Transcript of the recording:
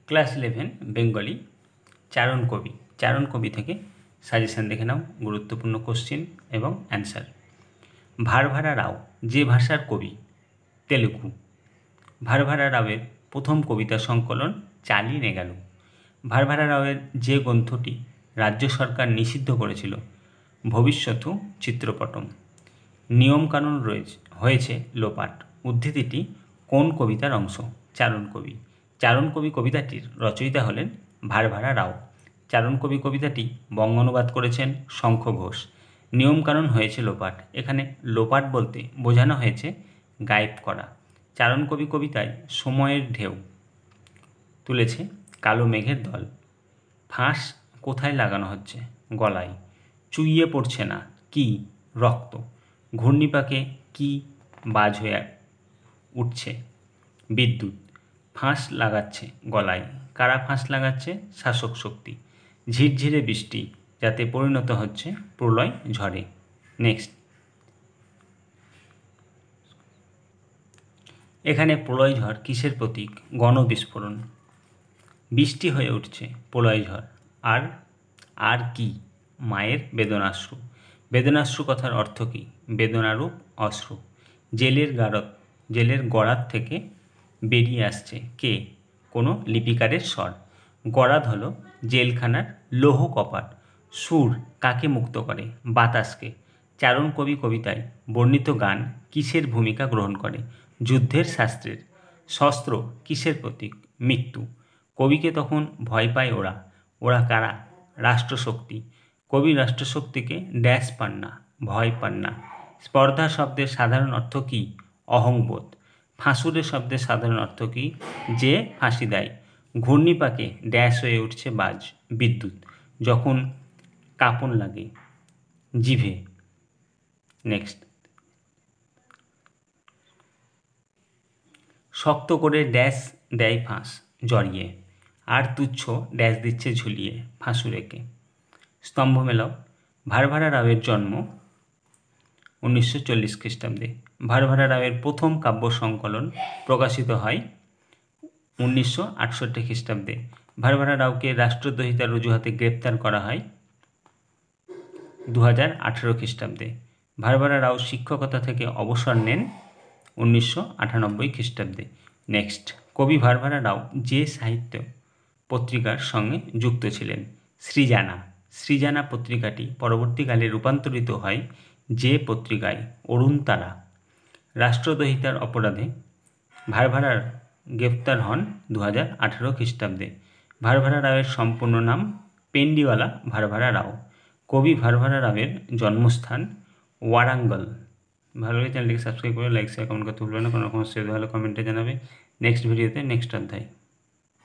Class 11 Bengali চারণ কবি। চারণ কবি থেকে সাজেশন দেখে নাও, গুরুত্বপূর্ণ কোশ্চেন এবং অ্যান্সার। ভারভারা রাও যে ভাষার কবি? তেলুগু। ভারভারা রাওয়ের প্রথম কবিতা সংকলন চালি নেগালু। ভারভারা রাওয়ের যে গ্রন্থটি রাজ্য সরকার নিষিদ্ধ করেছিল ভবিষ্যৎ চিত্রপটম। নিয়মকানুন হয়েছে লোপাট উদ্ধৃতিটি কোন কবিতার অংশ? চারণ কবি। চারণ কবি কবিতাটির রচয়িতা হলেন ভারভারা রাও। চারণ কবি কবিতাটি বঙ্গানুবাদ করেছেন শঙ্খ ঘোষ। নিয়মকানুন হয়েছে লোপাট। এখানে লোপাট বলতে বোঝানো হয়েছে গায়েব করা। চারণ কবি কবিতায় সময়ের ঢেউ তুলেছে কালো মেঘের দল। ফাঁস কোথায় লাগানো হচ্ছে? গলায়। চুইয়ে পড়ছে না কি? রক্ত। ঘূর্ণিপাকে কি বাজ হয়ে উঠছে? বিদ্যুৎ। ফাঁস লাগাচ্ছে গলায়। কারা ফাঁস লাগাচ্ছে? শাসক শক্তি। ঝিরঝিরে বৃষ্টি যাতে পরিণত হচ্ছে প্রলয় ঝড়ে। নেক্সট, এখানে প্রলয় ঝড় কিসের প্রতীক? গণবিস্ফোরণ। বৃষ্টি হয়ে উঠছে প্রলয় ঝড়। আর কি? মায়ের বেদনাশ্রু। বেদনাশ্রু কথার অর্থ কী? বেদনারূপ অশ্রু। জেলের গড়াত থেকে বেরিয়ে আসছে কে? কোনো লিপিকারের স্বর। গড়াত হলো জেলখানার লৌহ কপাট। সুর কাকে মুক্ত করে? বাতাসকে। চারণ কবি কবিতায় বর্ণিত গান কিসের ভূমিকা গ্রহণ করে? যুদ্ধের শাস্ত্রের। শস্ত্র কিসের প্রতীক? মৃত্যু। কবিকে তখন ভয় পায় ওরা কারা? রাষ্ট্রশক্তি। কবি রাষ্ট্রশক্তিকে ড্যাশ পান না, ভয় পান না। স্পর্ধা শব্দের সাধারণ অর্থ কী? অহংবোধ। ফাঁসুরে শব্দের সাধারণ অর্থ কী? যে ফাঁসি দেয়। ঘূর্ণিপাকে ড্যাশ হয়ে উঠছে বাজ। বিদ্যুৎ। যখন কাঁপন লাগে জিভে। নেক্সট, শক্ত করে ড্যাশ দেয় ফাঁস জড়িয়ে। আর তুচ্ছ ড্যাশ দিচ্ছে ঝুলিয়ে ফাঁসুরেকে। স্তম্ভ মেলাও। ভারভারা রাওয়ের জন্ম 1940 খ্রিস্টাব্দে। ভারভারা রাওয়ের প্রথম কাব্য সংকলন প্রকাশিত হয় 1968 খ্রিস্টাব্দে। ভারভারা রাওকে রাষ্ট্রদ্রোহিতার অজুহাতে গ্রেপ্তার করা হয় 2018 খ্রিস্টাব্দে। ভারভারা রাও শিক্ষকতা থেকে অবসর নেন 1998 খ্রিস্টাব্দে। নেক্সট, কবি ভারভারা রাও যে সাহিত্য পত্রিকার সঙ্গে যুক্ত ছিলেন? সৃজানা। সৃজানা পত্রিকাটি পরবর্তীকালে রূপান্তরিত হয় যে পত্রিকায় অরুণতারা। রাষ্ট্রদ্রোহিতার অপরাধে ভারভারার গ্রেপ্তার হন 2018 খ্রিস্টাব্দে। ভারভারা রাওয়ের সম্পূর্ণ নাম পেন্ডিওয়ালা ভারভারা রাও। কবি ভারভারা রাওয়ের জন্মস্থান ওয়ারাঙ্গল। ভালো লাগে চ্যানেলটিকে সাবস্ক্রাইব করে লাইক শেয়ার কমেন্ট করতে ভুলবেন না। কোনো রকম সেভ হলে কমেন্টে জানাবে। নেক্সট ভিডিওতে নেক্সট অধ্যায়।